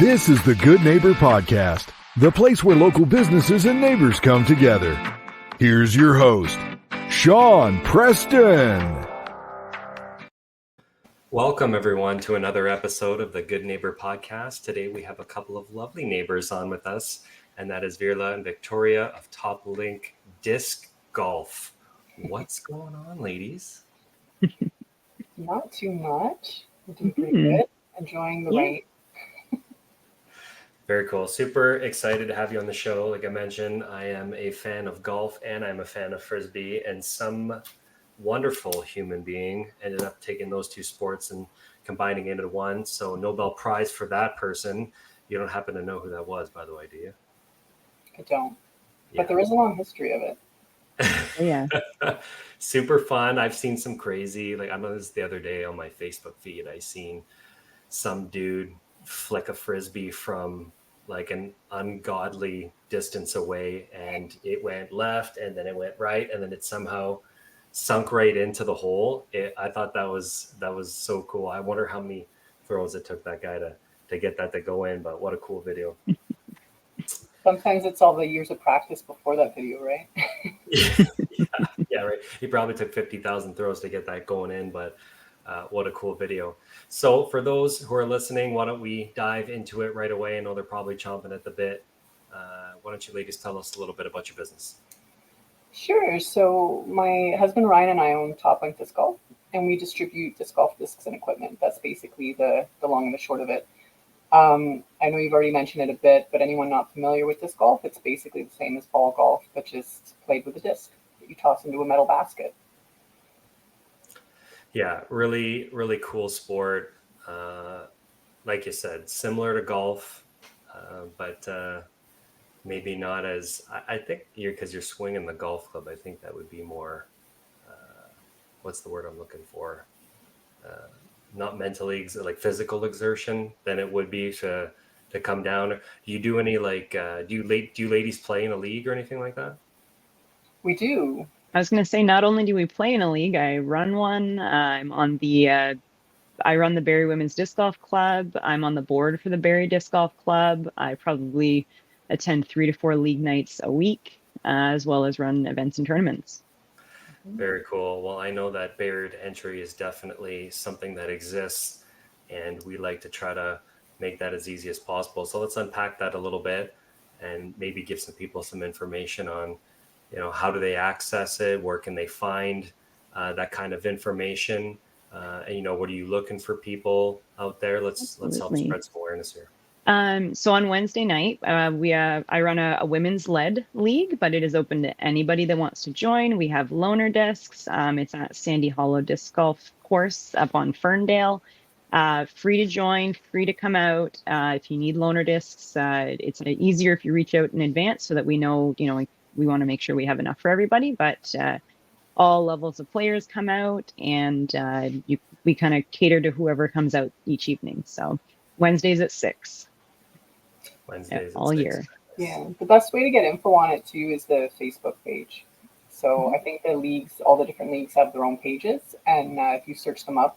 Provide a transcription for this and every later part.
This is the Good Neighbor Podcast, the place where local businesses and neighbors come together. Here's your host, Sean Preston. Welcome, everyone, to another episode of the Good Neighbor Podcast. Today, we have a couple of lovely neighbors on with us, and that is Veerle and Victoria of Top Link Disc Golf. What's going on, ladies? Not too much. We're doing pretty good. Enjoying the rain. Very cool. Super excited to have you on the show. Like I mentioned, I am a fan of golf and I'm a fan of Frisbee, and some wonderful human being ended up taking those two sports and combining into one. So Nobel Prize for that person. You don't happen to know who that was, by the way, do you? I don't. But there is a long history of it. Yeah. Super fun. I've seen some crazy, like I know this the other day on my Facebook feed, I seen some dude flick a Frisbee from like an ungodly distance away, and it went left and then it went right and then it somehow sunk right into the hole. I thought that was so cool. I wonder how many throws it took that guy to get that to go in, but what a cool video. Sometimes it's all the years of practice before that video, right? yeah, right. He probably took 50,000 throws to get that going in, but what a cool video. So for those who are listening, why don't we dive into it right away? I know they're probably chomping at the bit. Why don't you ladies tell us a little bit about your business? Sure. So my husband Ryan and I own Top Link Disc Golf, and we distribute disc golf discs and equipment. That's basically the long and the short of it. I know you've already mentioned it a bit, but anyone not familiar with disc golf, it's basically the same as ball golf, but just played with a disc that you toss into a metal basket. Yeah, really, really cool sport. Like you said, similar to golf, but maybe not as, I think because you're swinging the golf club, I think that would be more, what's the word I'm looking for? Not mentally, like physical exertion than it would be to come down. Do you do any like, do you ladies play in a league or anything like that? We do. I was going to say, not only do we play in a league, I run one. I'm on I run the Barrie Women's Disc Golf Club. I'm on the board for the Barrie Disc Golf Club. I probably attend 3 to 4 league nights a week, as well as run events and tournaments. Very cool. Well, I know that barrier to entry is definitely something that exists, and we like to try to make that as easy as possible. So let's unpack that a little bit and maybe give some people some information on, how do they access it? Where can they find that kind of information? And, what are you looking for people out there? Let's help spread some awareness here. So on Wednesday night, I run a women's led league, but it is open to anybody that wants to join. We have loaner discs. It's at Sandy Hollow Disc Golf Course up on Ferndale. Free to join, free to come out. If you need loaner discs, it's easier if you reach out in advance so that we know, we want to make sure we have enough for everybody. But all levels of players come out, and we kind of cater to whoever comes out each evening. So Wednesdays at 6. Wednesdays all year. Yeah, the best way to get info on it too is the Facebook page. So I think the leagues, all the different leagues have their own pages, and if you search them up,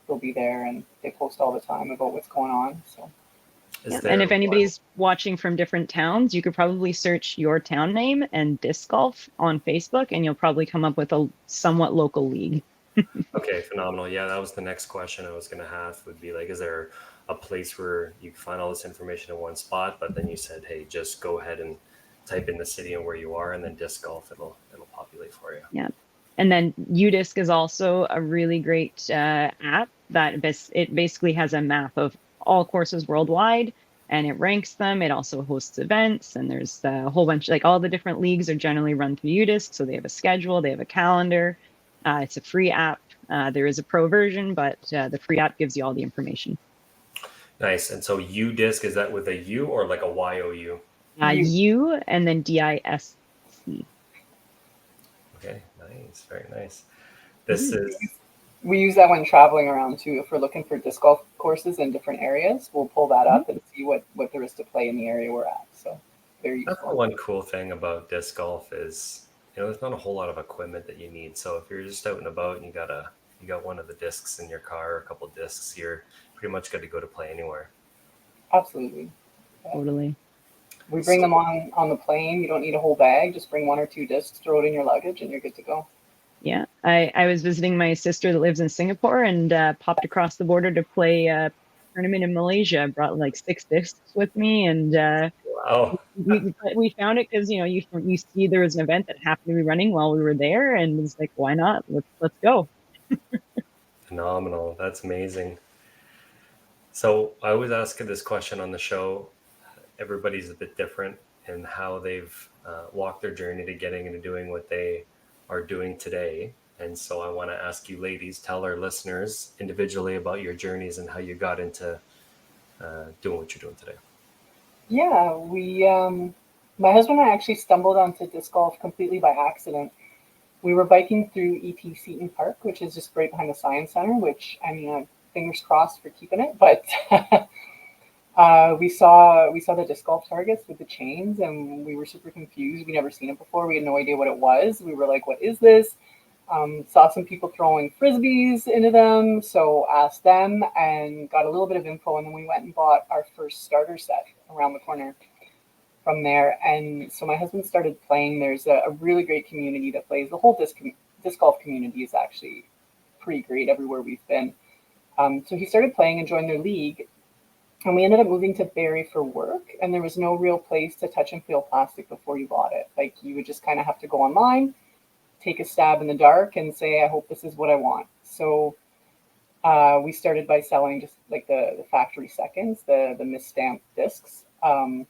they'll be there, and they post all the time about what's going on. So. And if anybody's watching from different towns, you could probably search your town name and disc golf on Facebook, and you'll probably come up with a somewhat local league. Okay, phenomenal. Yeah, that was the next question I was going to have, would be like, is there a place where you can find all this information in one spot? But then you said, hey, just go ahead and type in the city and where you are, and then disc golf, it'll populate for you. Yeah. And then UDisc is also a really great app that it basically has a map of all courses worldwide, and it ranks them. It also hosts events, and there's a whole bunch, like all the different leagues are generally run through UDisc. So they have a schedule, they have a calendar. It's a free app. There is a pro version, but the free app gives you all the information. Nice. And so UDisc, is that with a U or like a YOU? U and then DISC. Okay, nice. Very nice. We use that when traveling around too. If we're looking for disc golf courses in different areas, we'll pull that up and see what there is to play in the area we're at. So very useful. That's the one cool thing about disc golf is, there's not a whole lot of equipment that you need. So if you're just out and about and you got one of the discs in your car, or a couple discs, you're pretty much good to go to play anywhere. Absolutely. Yeah. Totally. We bring them on the plane. You don't need a whole bag. Just bring 1 or 2 discs, throw it in your luggage, and you're good to go. Yeah, I was visiting my sister that lives in Singapore and popped across the border to play a tournament in Malaysia. I brought like 6 discs with me, and Wow. we found it because you see there was an event that happened to be running while we were there, and it's like, why not? Let's go. Phenomenal. That's amazing. So I always ask this question on the show. Everybody's a bit different in how they've walked their journey to getting into doing what they are doing today. And so I want to ask you ladies, tell our listeners individually about your journeys and how you got into doing what you're doing today. Yeah, my husband and I actually stumbled onto disc golf completely by accident. We were biking through E.P. Seton Park, which is just right behind the Science Center, which, I mean, fingers crossed for keeping it, but we saw the disc golf targets with the chains, and we were super confused. We never seen it before. We had no idea what it was. We were like, "What is this?" Saw some people throwing frisbees into them, so asked them and got a little bit of info, and then we went and bought our first starter set around the corner from there. And so my husband started playing. There's a really great community that plays. The whole disc golf community is actually pretty great everywhere we've been. So he started playing and joined their league. And we ended up moving to Barrie for work, and there was no real place to touch and feel plastic before you bought it. Like, you would just kind of have to go online, take a stab in the dark, and say, I hope this is what I want. So we started by selling just like the factory seconds, the misstamped discs. And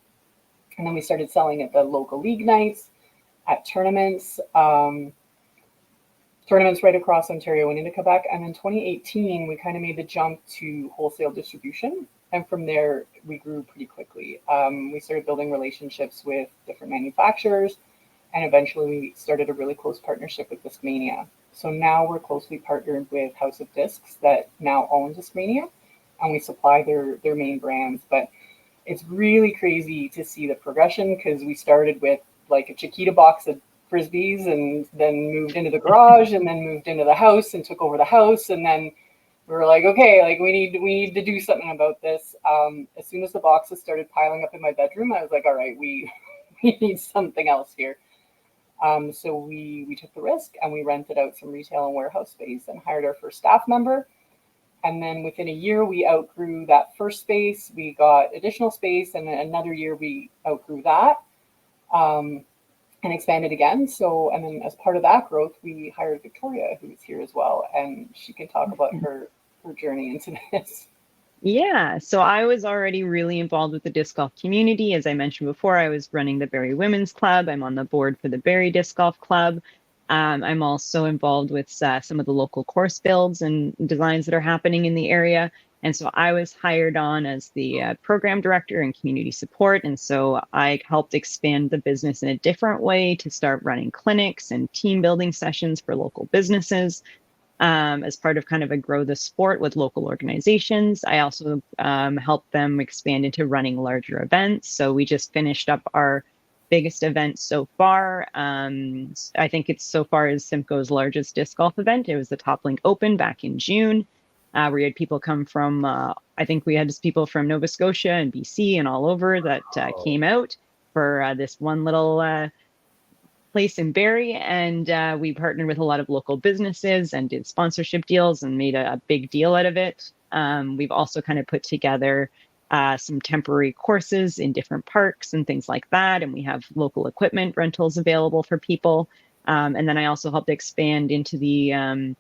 then we started selling at the local league nights, at tournaments, tournaments right across Ontario and into Quebec. And in 2018, we kind of made the jump to wholesale distribution. And from there, we grew pretty quickly. We started building relationships with different manufacturers, and eventually we started a really close partnership with Discmania. So now we're closely partnered with House of Discs that now owns Discmania, and we supply their main brands. But it's really crazy to see the progression, because we started with like a Chiquita box of frisbees, and then moved into the garage, and then moved into the house and took over the house, and then we were like, okay, like we need to do something about this. As soon as the boxes started piling up in my bedroom, I was like, all right, we need something else here. So we took the risk, and we rented out some retail and warehouse space and hired our first staff member. And then within a year, we outgrew that first space. We got additional space, and then another year we outgrew that, and expanded again. So, and then as part of that growth, we hired Victoria, who's here as well, and she can talk about her journey into this. Yeah, so I was already really involved with the disc golf community. As I mentioned before, I was running the Barrie Women's Club. I'm on the board for the Barrie Disc Golf Club. I'm also involved with some of the local course builds and designs that are happening in the area. And so I was hired on as the program director and community support. And so I helped expand the business in a different way to start running clinics and team building sessions for local businesses. As part of kind of a grow the sport with local organizations. I also help them expand into running larger events. So we just finished up our biggest event so far. I think it's so far as Simcoe's largest disc golf event. It was the Top Link Open back in June, where we had people come from, I think we had just people from Nova Scotia and BC and all over that came out for this one little place in Barrie, and we partnered with a lot of local businesses and did sponsorship deals and made a big deal out of it. We've also kind of put together some temporary courses in different parks and things like that, and we have local equipment rentals available for people. And then I also helped expand into the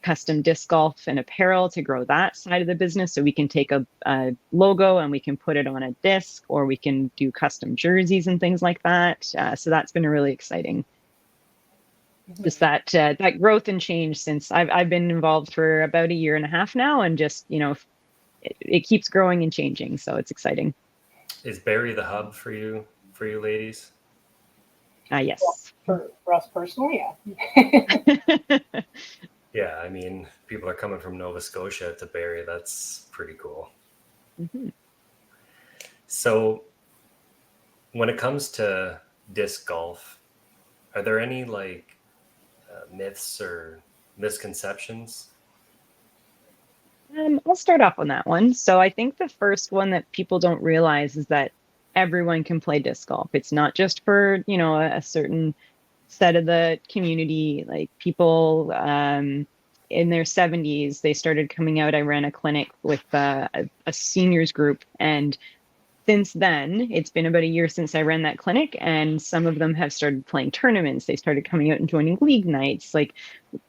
custom disc golf and apparel to grow that side of the business. So we can take a logo and we can put it on a disc, or we can do custom jerseys and things like that. So that's been really exciting. Just that growth and change since I've been involved for about a year and a half now, and just it keeps growing and changing. So it's exciting. Is Barrie the hub for you ladies? Yes. For us personally, yeah. Yeah, I mean, people are coming from Nova Scotia to Barrie. That's pretty cool. Mm-hmm. So when it comes to disc golf, are there any myths or misconceptions? I'll start off on that one. So I think the first one that people don't realize is that everyone can play disc golf. It's not just for, a certain set of the community. Like people in their 70s, they started coming out. I ran a clinic with a seniors group, and since then, it's been about a year since I ran that clinic, and some of them have started playing tournaments. They started coming out and joining league nights. Like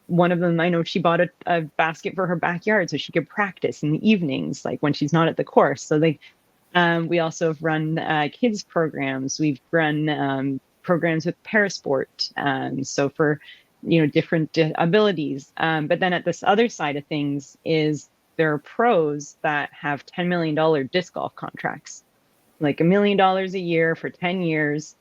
one of them, I know she bought a basket for her backyard so she could practice in the evenings, like when she's not at the course. So we also have run kids programs. We've run programs with parasport. So for different abilities. But then at this other side of things is there are pros that have $10 million disc golf contracts, like $1 million a year for 10 years,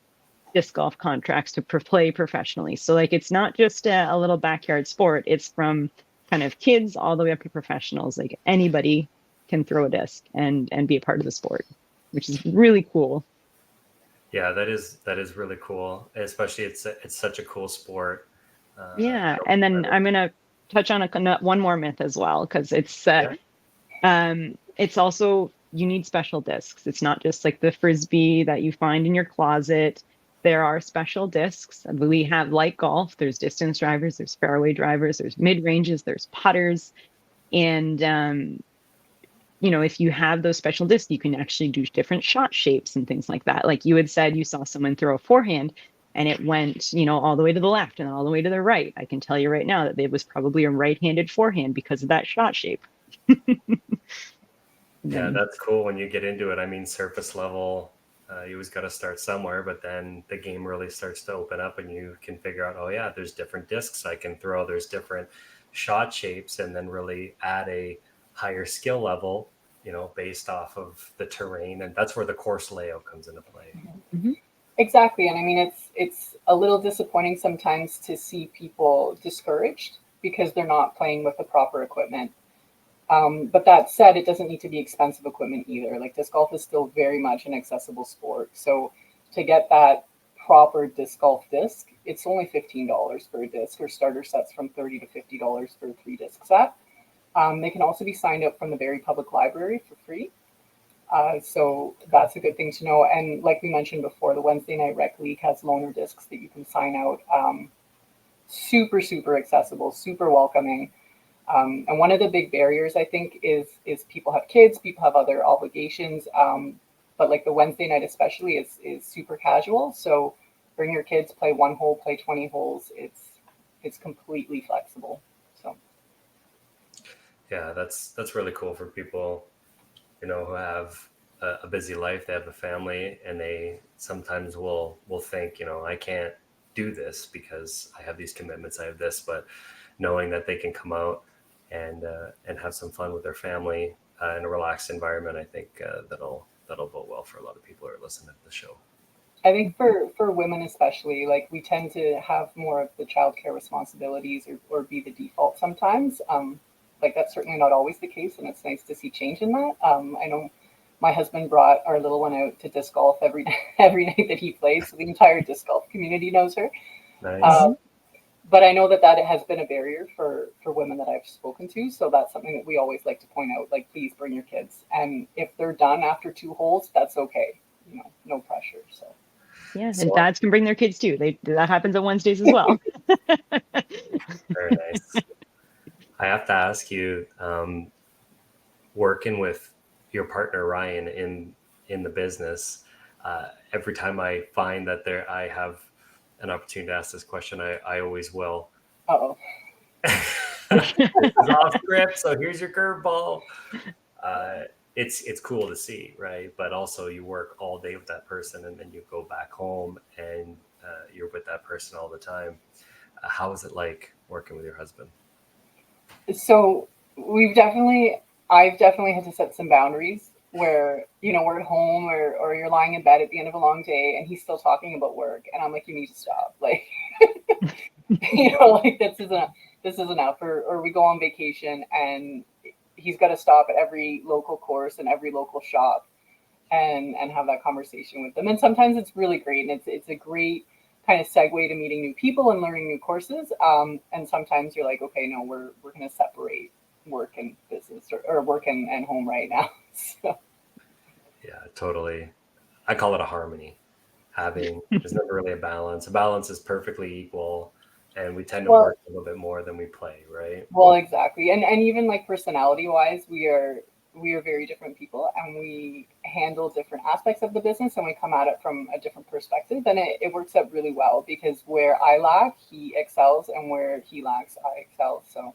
disc golf contracts to play professionally. So like it's not just a little backyard sport. It's from kind of kids all the way up to professionals. Like anybody can throw a disc and be a part of the sport, which is really cool. Yeah, that is really cool. Especially it's such a cool sport. Yeah, and then I'm gonna touch on one more myth as well, because it's also, you need special discs. It's not just like the frisbee that you find in your closet. There are special discs. We have, like golf, there's distance drivers, there's fairway drivers, there's mid ranges, there's putters, and if you have those special discs, you can actually do different shot shapes and things like that. Like you had said, you saw someone throw a forehand and it went, all the way to the left and all the way to the right. I can tell you right now that it was probably a right-handed forehand because of that shot shape. Yeah, that's cool when you get into it. I mean, surface level, you always got to start somewhere, but then the game really starts to open up and you can figure out, oh yeah, there's different discs I can throw. There's different shot shapes, and then really add a higher skill level, based off of the terrain. And that's where the course layout comes into play. Mm-hmm. Exactly. And I mean, it's a little disappointing sometimes to see people discouraged because they're not playing with the proper equipment. But that said, it doesn't need to be expensive equipment either. Like disc golf is still very much an accessible sport. So to get that proper disc golf disc, it's only $15 for a disc, or starter sets from $30 to $50 for a 3-disc set. They can also be signed up from the Barrie Public Library for free. So that's a good thing to know. And like we mentioned before, the Wednesday Night Rec League has loaner discs that you can sign out. Super, super accessible, super welcoming. And one of the big barriers, I think, is people have kids, people have other obligations. But like the Wednesday night especially is super casual. So bring your kids, play 1 hole, play 20 holes. It's completely flexible. So yeah, that's really cool for people, who have a busy life. They have a family, and they sometimes will think, I can't do this because I have these commitments, I have this. But knowing that they can come out and have some fun with their family in a relaxed environment, I think that'll bode well for a lot of people who are listening to the show. I think for women especially, like we tend to have more of the childcare responsibilities or be the default sometimes. Like that's certainly not always the case, and it's nice to see change in that. I know my husband brought our little one out to disc golf every night that he plays, so the entire disc golf community knows her. Nice. But I know that has been a barrier for women that I've spoken to. So that's something that we always like to point out, like, please bring your kids. And if they're done after 2 holes, that's okay. No pressure. So yeah, and dads can bring their kids too. That happens on Wednesdays as well. Very nice. I have to ask you, working with your partner Ryan in the business, every time I find that I have an opportunity to ask this question, I always will. Uh-oh. This is off script, so here's your curveball. It's cool to see, right? But also you work all day with that person, and then you go back home and you're with that person all the time. How is it like working with your husband? So I've definitely had to set some boundaries where, we're at home or you're lying in bed at the end of a long day and he's still talking about work. And I'm like, you need to stop. Like, like this is enough. Or we go on vacation and he's got to stop at every local course and every local shop and have that conversation with them. And sometimes it's really great. And it's a great kind of segue to meeting new people and learning new courses. And sometimes you're like, okay, no, we're going to separate work and business or work and home right now. So. Yeah, totally. I call it a harmony. There's never really a balance. A balance is perfectly equal, and we tend to Well, work a little bit more than we play, right? well, exactly. And even like personality wise, we are very different people, and we handle different aspects of the business, and we come at it from a different perspective, and it works out really well because where I lack, he excels, and where he lacks, I excel. So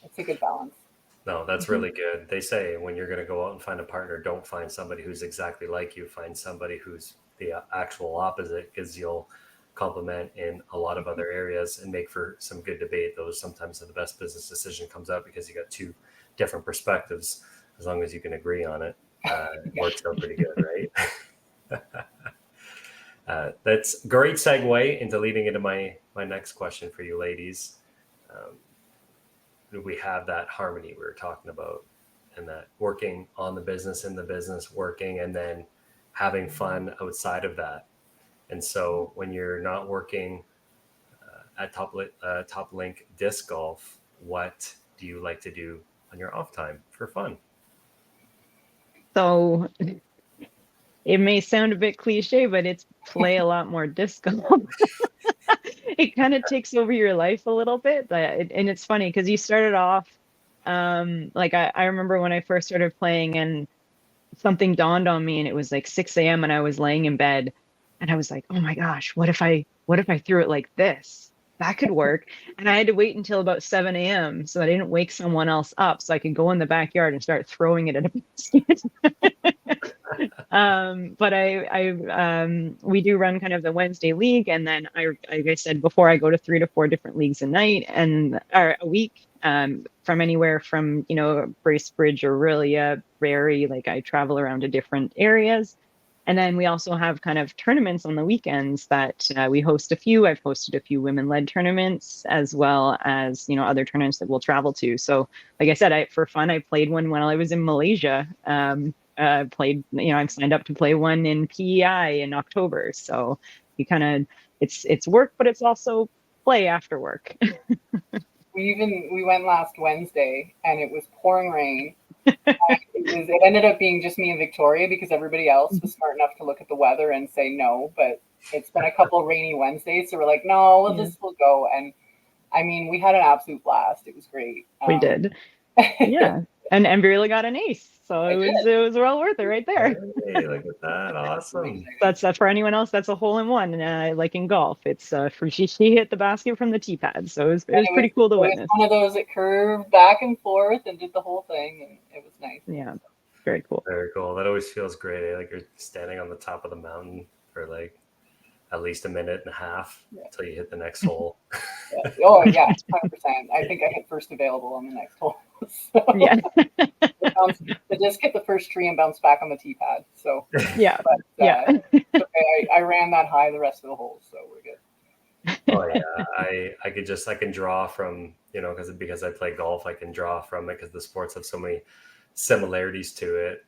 it's a good balance. No, that's Mhm. really good. They say when you're going to go out and find a partner, don't find somebody who's exactly like you. Find somebody who's the actual opposite, because you'll complement in a lot of other areas and make for some good debate. Those sometimes the best business decision comes out because you got two different perspectives. As long as you can agree on it, it Yeah. works out pretty good, right? That's great segue into leading into my next question for you ladies. Um, we have that harmony we were talking about, and that working on the business, in the business, working, and then having fun outside of that. And so when you're not working at Top Link Disc Golf, what do you like to do on your off time for fun? So it may sound a bit cliche, but it's play a lot more disc golf. It kind of takes over your life a little bit, and it's funny because you started off, like I remember when I first started playing, and something dawned on me, and it was like 6 a.m. and I was laying in bed, and I was like, oh my gosh, what if I threw it like this? That could work. And I had to wait until about 7 a.m. so I didn't wake someone else up so I could go in the backyard and start throwing it at a basket. But we do run kind of the Wednesday league, and then like I said before, I go to 3 to 4 different leagues a night or a week, from anywhere from, Bracebridge, Aurelia, Prairie. Like I travel around to different areas. And then we also have kind of tournaments on the weekends that we host a few. I've hosted a few women-led tournaments, as well as, other tournaments that we'll travel to. So like I said, for fun, I played one when I was in Malaysia. I've signed up to play one in PEI in October. So you kind of, it's work, but it's also play after work. We went last Wednesday, and it was pouring rain. It ended up being just me and Victoria because everybody else was smart enough to look at the weather and say no. But it's been a couple of rainy Wednesdays, so we're like, no, we'll go. And I mean, we had an absolute blast. It was great. We did. Yeah. And Veerle got an ace. So it was well worth it right there. Hey, look at that. Awesome. That's for anyone else. That's a hole in one. Like in golf, it's she hit the basket from the tee pad. So it was pretty cool to witness. It was one of those that curved back and forth and did the whole thing, and it was nice. Yeah. Very cool. Very cool. That always feels great. Like you're standing on the top of the mountain for like at least a minute and a half until you hit the next hole. Yeah. Oh yeah, 100%. I think I hit first available on the next hole. So yeah. The disc hit the first tree and bounced back on the tee pad. So yeah. I ran that high the rest of the holes, so we're good. Oh yeah, I can draw from, because I play golf, I can draw from it because the sports have so many similarities to it.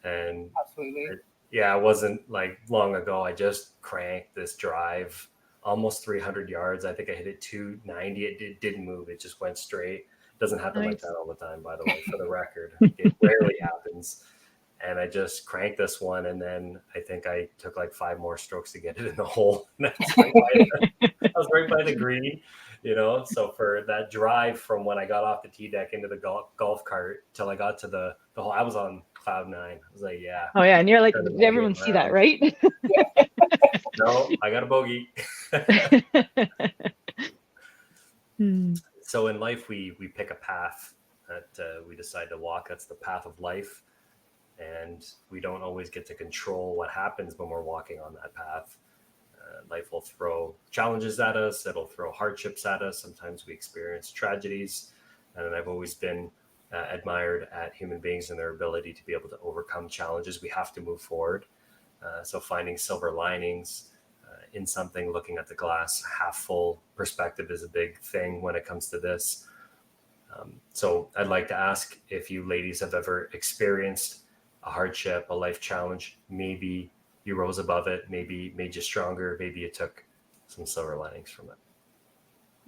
And absolutely. It wasn't like long ago. I just cranked this drive almost 300 yards. I think I hit it 290. It didn't move. It just went straight. Doesn't happen like that all the time, by the way, for the record. It rarely happens. And I just cranked this one, and then I think I took like 5 more strokes to get it in the hole. I was right by the green, So for that drive from when I got off the tee deck into the golf cart till I got to the hole, I was on cloud 9. I was like, yeah. Oh yeah, and you're like, did everyone see that, right? No, I got a bogey. So in life, we pick a path that we decide to walk. That's the path of life. And we don't always get to control what happens when we're walking on that path. Life will throw challenges at us. It'll throw hardships at us. Sometimes we experience tragedies. And I've always been admired at human beings and their ability to be able to overcome challenges. We have to move forward. So finding silver linings in something, looking at the glass half full perspective is a big thing when it comes to this. So I'd like to ask if you ladies have ever experienced a hardship, a life challenge. Maybe you rose above it, maybe made you stronger, maybe you took some silver linings from it.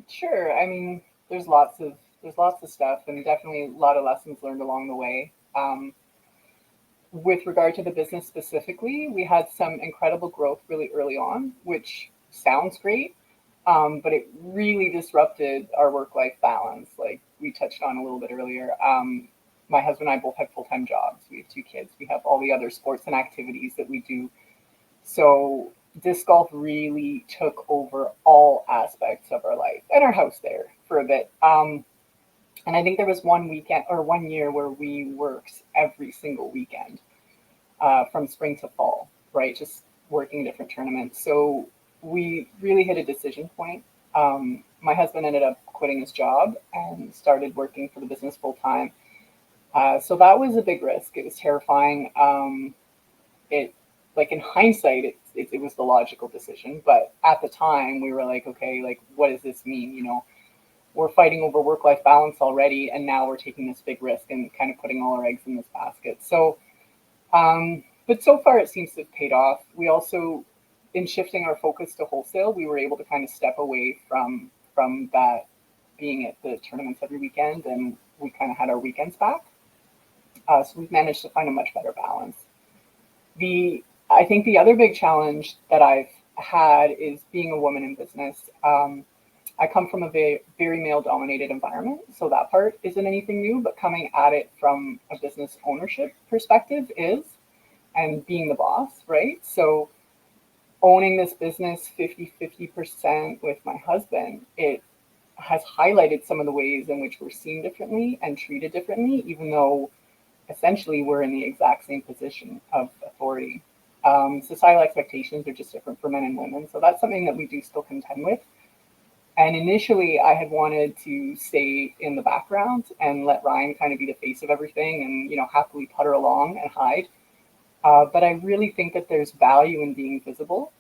Sure. I mean, there's lots of there's lots of stuff, and definitely a lot of lessons learned along the way. With regard to the business specifically, we had some incredible growth really early on, which sounds great, but it really disrupted our work-life balance. Like we touched on a little bit earlier. My husband and I both have full-time jobs. We have 2 kids. We have all the other sports and activities that we do. So disc golf really took over all aspects of our life and our house there for a bit. And I think there was one weekend or 1 year where we worked every single weekend from spring to fall, right? Just working different tournaments. So we really hit a decision point. My husband ended up quitting his job and started working for the business full time. So that was a big risk. It was terrifying. It, like in hindsight, it was the logical decision. But at the time, we were like, okay, like what does this mean? You know, we're fighting over work-life balance already, and now we're taking this big risk and kind of putting all our eggs in this basket. So, but so far it seems to have paid off. We also, in shifting our focus to wholesale, we were able to kind of step away from that being at the tournaments every weekend, and we kind of had our weekends back. So we've managed to find a much better balance. I think the other big challenge that I've had is being a woman in business. I come from a very male-dominated environment, so that part isn't anything new, but coming at it from a business ownership perspective is, and being the boss, right? So owning this business 50% with my husband, it has highlighted some of the ways in which we're seen differently and treated differently, even though essentially we're in the exact same position of authority. Societal expectations are just different for men and women, so that's something that we do still contend with. And initially, I had wanted to stay in the background and let Ryan kind of be the face of everything and, you know, happily putter along and hide. But I really think that there's value in being visible.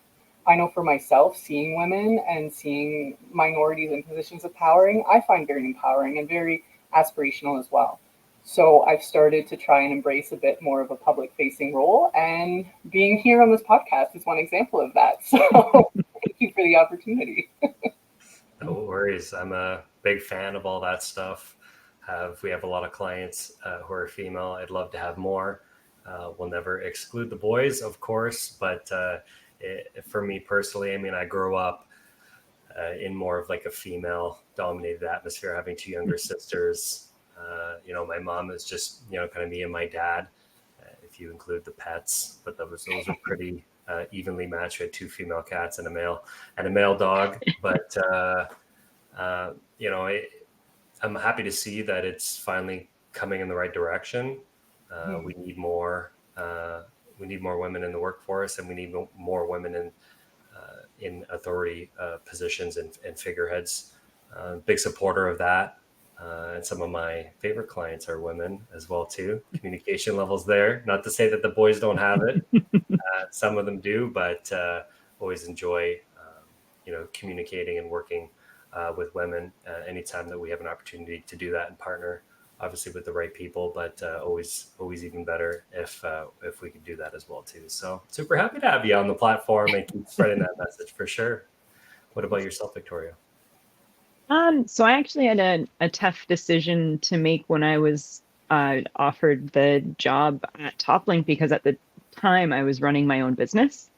I know for myself, seeing women and seeing minorities in positions of power, I find very empowering and very aspirational as well. So I've started to try and embrace a bit more of a public-facing role, and being here on this podcast is one example of that. So thank you for the opportunity. No worries. I'm a big fan of all that stuff. We have a lot of clients who are female. I'd love to have more. We'll never exclude the boys, of course, but for me personally, I mean, I grew up in more of like a female-dominated atmosphere, having 2 younger sisters. You know, my mom is just, you know, kind of me and my dad, if you include the pets, but those are pretty evenly matched. We had 2 female cats and a male dog. But you know, I'm happy to see that it's finally coming in the right direction. We need more women in the workforce, and we need more women in authority positions and figureheads. Big supporter of that. And some of my favorite clients are women as well too. Communication levels there. Not to say that the boys don't have it. Some of them do, but always enjoy, you know, communicating and working with women anytime that we have an opportunity to do that and partner, obviously with the right people. But always even better if we could do that as well too. So super happy to have you on the platform and keep spreading that message for sure. What about yourself, Victoria? So I actually had a tough decision to make when I was offered the job at TopLink, because at the time I was running my own business.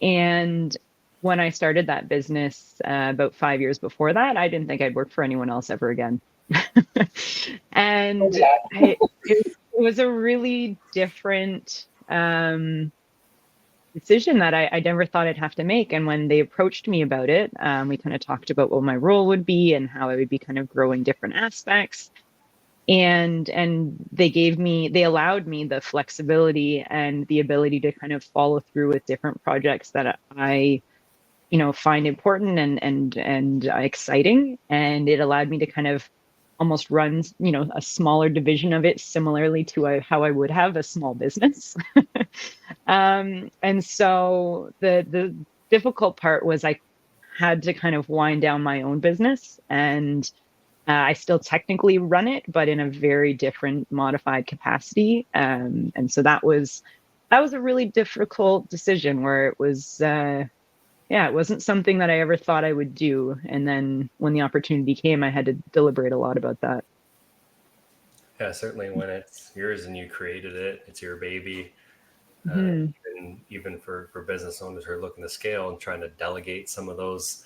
And when I started that business about 5 years before that, I didn't think I'd work for anyone else ever again. And it was a really different decision that I never thought I'd have to make. And when they approached me about it, we kind of talked about what my role would be and how I would be kind of growing different aspects. And they allowed me the flexibility and the ability to kind of follow through with different projects that I, you know, find important and exciting. And it allowed me to kind of almost run, you know, a smaller division of it, similarly to how I would have a small business. And so the difficult part was I had to kind of wind down my own business, and I still technically run it, but in a very different modified capacity. And so that was a really difficult decision where it was, yeah, it wasn't something that I ever thought I would do. And then when the opportunity came, I had to deliberate a lot about that. Yeah, certainly when it's yours and you created it, it's your baby. Mhm. Even for business owners who are looking to scale and trying to delegate some of those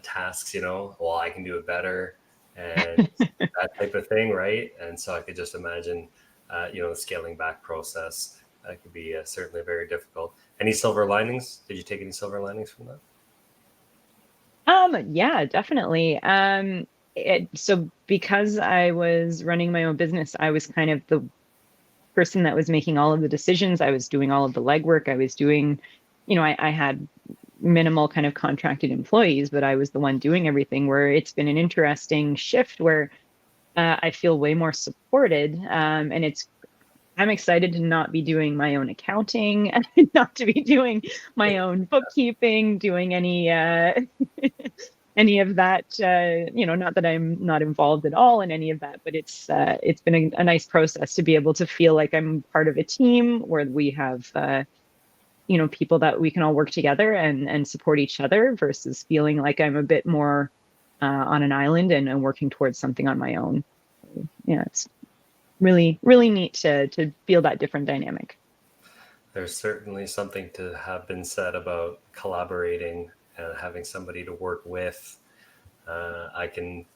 tasks, well, I can do it better and that type of thing, right? And so I could just imagine, the scaling back process could be certainly very difficult. Any silver linings? Did you take any silver linings from that? Yeah, definitely. So because I was running my own business, I was kind of the person that was making all of the decisions. I was doing all of the legwork. I was doing, I had minimal kind of contracted employees, but I was the one doing everything. Where it's been an interesting shift where I feel way more supported, and I'm excited to not be doing my own accounting, not to be doing my own bookkeeping, doing any any of that. Not that I'm not involved at all in any of that, but it's been a nice process to be able to feel like I'm part of a team where we have people that we can all work together and support each other versus feeling like I'm a bit more on an island and working towards something on my own. Yeah, it's really, really neat to feel that different dynamic. There's certainly something to have been said about collaborating and having somebody to work with. I can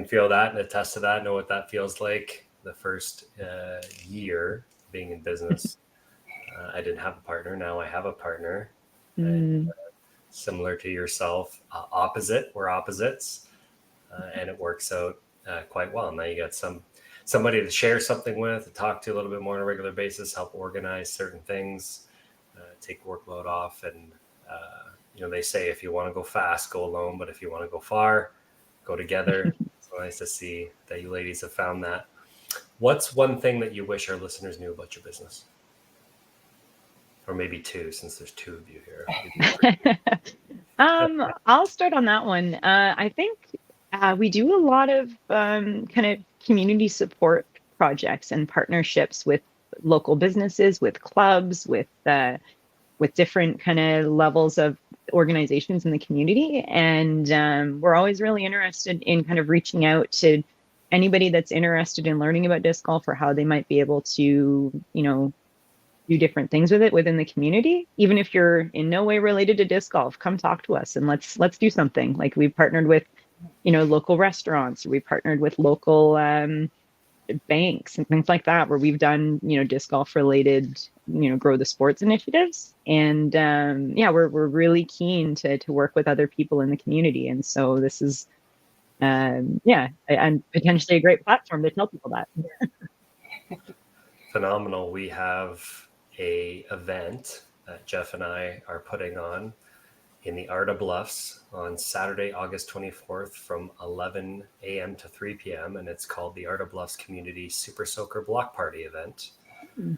feel that and attest to that. Know what that feels like. The first year being in business, I didn't have a partner. Now I have a partner, and Mm. similar to yourself, we're opposites, and it works out quite well. Now you got somebody to share something with, to talk to a little bit more on a regular basis, help organize certain things, take workload off. And they say if you want to go fast, go alone, but if you want to go far, go together. It's nice to see that you ladies have found that. What's one thing that you wish our listeners knew about your business? Or maybe two, since there's two of you here. I'll start on that one. I think we do a lot of kind of community support projects and partnerships with local businesses, with clubs, with different kind of levels of organizations in the community. And we're always really interested in kind of reaching out to anybody that's interested in learning about disc golf or how they might be able to, do different things with it within the community. Even if you're in no way related to disc golf, come talk to us and let's do something. Like we've partnered with, local restaurants. We partnered with local banks and things like that, where we've done, disc golf related, grow the sports initiatives. And yeah, we're really keen to work with other people in the community. And so this is, yeah, and potentially a great platform to tell people that. Phenomenal. We have a event that Jeff and I are putting on in the Art of Bluffs on Saturday, August 24th from 11 a.m. to 3 p.m. And it's called the Art of Bluffs Community Super Soaker Block Party event. Mm.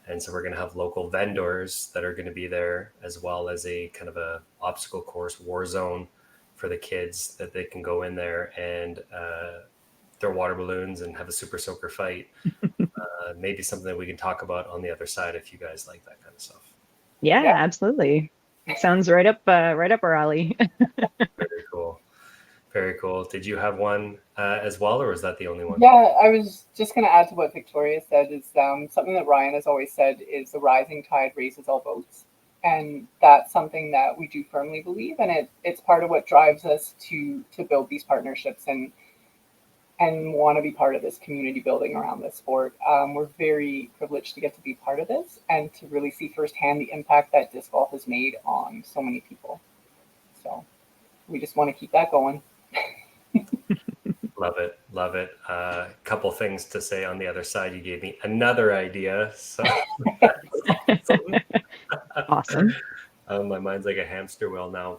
And so we're going to have local vendors that are going to be there, as well as a kind of a obstacle course war zone for the kids that they can go in there and throw water balloons and have a super soaker fight. Maybe something that we can talk about on the other side if you guys like that kind of stuff. Yeah. Absolutely. Sounds right up our alley. Very cool. Very cool. Did you have one as well, or was that the only one? Yeah, I was just going to add to what Victoria said. Is something that Ryan has always said is the rising tide raises all boats, and that's something that we do firmly believe, and it's part of what drives us to build these partnerships and want to be part of this community building around this sport. We're very privileged to get to be part of this and to really see firsthand the impact that disc golf has made on so many people. So we just want to keep that going. Love it. Love it. Couple things to say on the other side. You gave me another idea. So Awesome. My mind's like a hamster wheel now.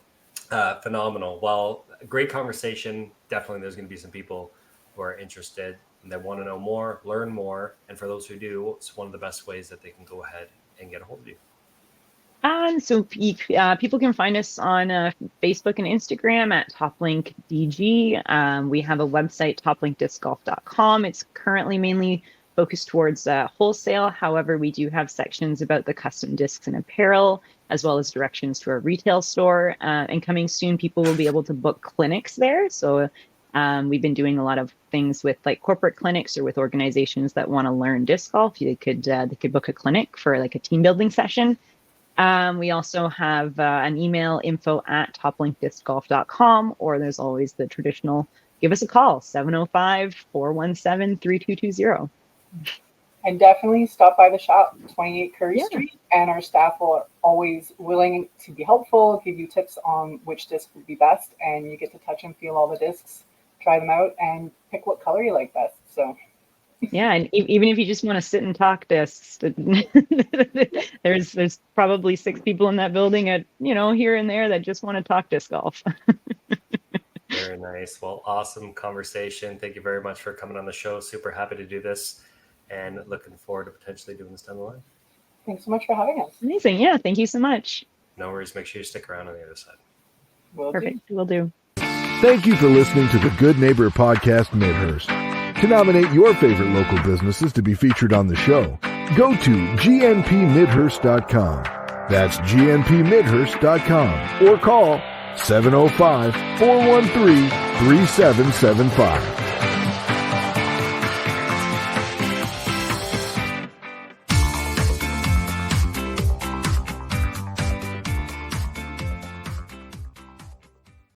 Phenomenal. Well, great conversation. Definitely there's going to be some people who are interested and they want to know more, learn more. And for those who do, it's one of the best ways that they can go ahead and get a hold of you. So people can find us on Facebook and Instagram at TopLinkDG. We have a website, toplinkdiscgolf.com. It's currently mainly focused towards wholesale. However, we do have sections about the custom discs and apparel, as well as directions to our retail store. And coming soon, people will be able to book clinics there. So we've been doing a lot of things with like corporate clinics or with organizations that want to learn disc golf. They could book a clinic for like a team building session. We also have an email, info@toplinkdiscgolf.com, or there's always the traditional, give us a call, 705-417-3220. And definitely stop by the shop, 28 Curry Street, and our staff are always willing to be helpful, give you tips on which disc would be best, and you get to touch and feel all the discs, try them out, and pick what color you like best. So. Yeah, and even if you just want to sit and talk discs, there's probably 6 people in that building at here and there that just want to talk disc golf. Very nice. Well, awesome conversation. Thank you very much for coming on the show. Super happy to do this, and looking forward to potentially doing this down the line. Thanks so much for having us. Amazing. Yeah, thank you so much. No worries. Make sure you stick around on the other side. Perfect. Will do. Thank you for listening to the Good Neighbor Podcast Midhurst. To nominate your favorite local businesses to be featured on the show, go to gnpmidhurst.com. That's gnpmidhurst.com, or call 705-413-3775.